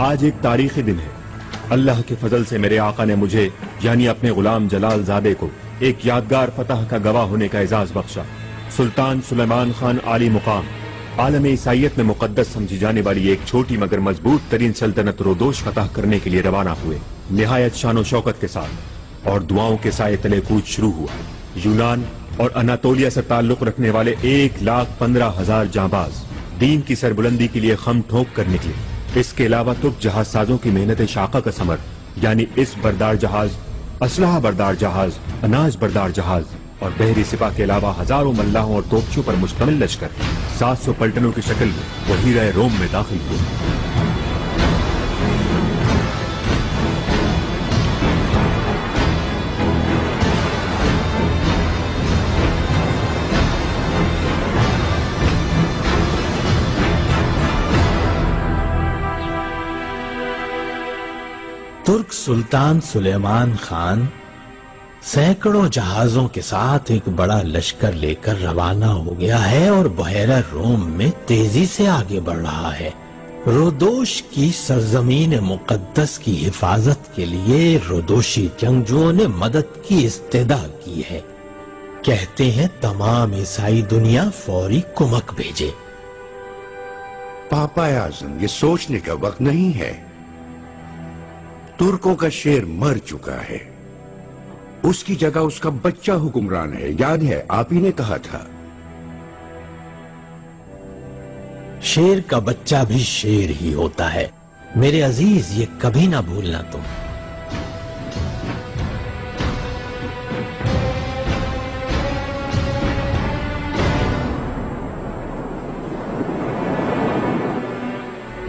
आज एक तारीखी दिन है। अल्लाह के फजल से मेरे आका ने मुझे यानी अपने गुलाम जलाल ज़ादे को एक यादगार फतह का गवाह होने का एजाज बख्शा। सुल्तान सुलेमान खान आली मुकाम आलम ईसाइयत में मुकद्दस समझी जाने वाली एक छोटी मगर मजबूत तरीन सल्तनत रोदोश फतह करने के लिए रवाना हुए। निहायत शानो शौकत के साथ और दुआओं के साए तले कूच शुरू हुआ। यूनान और अनातोलिया से ताल्लुक रखने वाले 1,15,000 जांबाज दीन की सरबुलंदी के लिए खम ठोक कर निकले। इसके अलावा तुर्क जहाज साजों की मेहनत शाका का समर यानी इस बरदार जहाज, असलहा बरदार जहाज, अनाज बरदार जहाज और बहरी सिपा के अलावा हजारों मल्लाहों और तोपचों पर मुश्तमिल लश्कर 700 पलटनों की शक्ल में वो हीरा रोम में दाखिल हुए। तुर्क सुल्तान सुलेमान खान सैकड़ों जहाजों के साथ एक बड़ा लश्कर लेकर रवाना हो गया है और बहरा रोम में तेजी से आगे बढ़ रहा है। रोदोश की सरजमीन मुकद्दस की हिफाजत के लिए रोदोशी जंगजुओं ने मदद की इस्तेदा की है। कहते हैं तमाम ईसाई दुनिया फौरी कुमक भेजे। पापा आज़म, ये सोचने का वक्त नहीं है। तुर्कों का शेर मर चुका है, उसकी जगह उसका बच्चा हुक्मरान है। याद है आप ही ने कहा था। शेर का बच्चा भी शेर ही होता है मेरे अजीज, ये कभी ना भूलना तुम।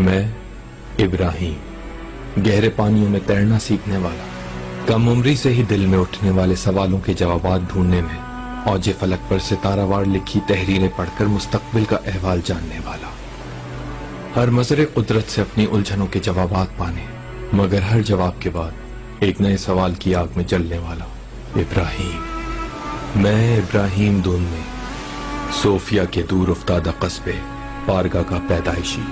मैं इब्राहिम, गहरे पानियों में तैरना सीखने वाला, कम उम्री से ही दिल में उठने वाले सवालों के जवाब ढूंढने में औजे फलक पर सितारावार लिखी तहरीरें पढ़कर मुस्तकबिल का अहवाल जानने वाला, हर मजरे कुदरत से अपनी उलझनों के जवाब पाने मगर हर जवाब के बाद एक नए सवाल की आग में जलने वाला इब्राहिम। मैं इब्राहिम दून में सोफिया के दूर उफ्तादा कस्बे पारगा का पैदाइशी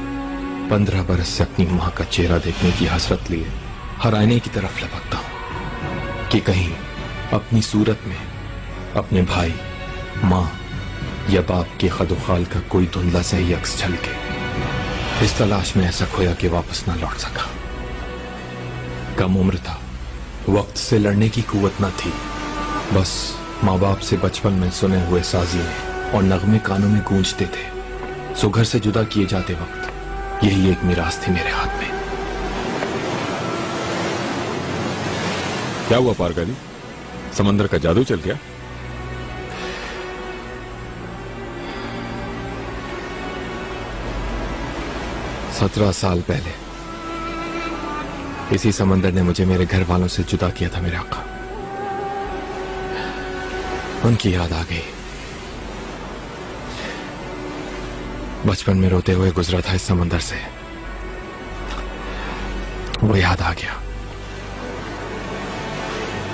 15 बरस से अपनी मां का चेहरा देखने की हसरत लिए हर आईने की तरफ लपकता हूं कि कहीं अपनी सूरत में अपने भाई, मां या बाप के खदोखाल का कोई धुंधला सही अक्स झलके। इस तलाश में ऐसा खोया कि वापस ना लौट सका। कम उम्र था, वक्त से लड़ने की कुवत न थी। बस माँ बाप से बचपन में सुने हुए साज़िए और नगमे कानों में गूंजते थे। सो घर से जुदा किए जाते वक्त यही एक मिरास थी मेरे हाथ में। क्या हुआ पारगा जी, समंदर का जादू चल गया? सत्रह साल पहले इसी समंदर ने मुझे मेरे घर वालों से जुदा किया था मेरे आका। उनकी याद आ गई। बचपन में रोते हुए गुजरा था इस समंदर से, वो याद आ गया।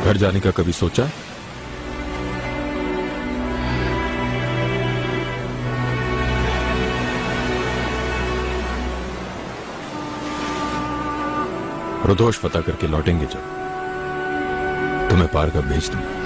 घर जाने का कभी सोचा? रोदोश फतह करके लौटेंगे जब तुम्हें पारगा भेज दूंगा।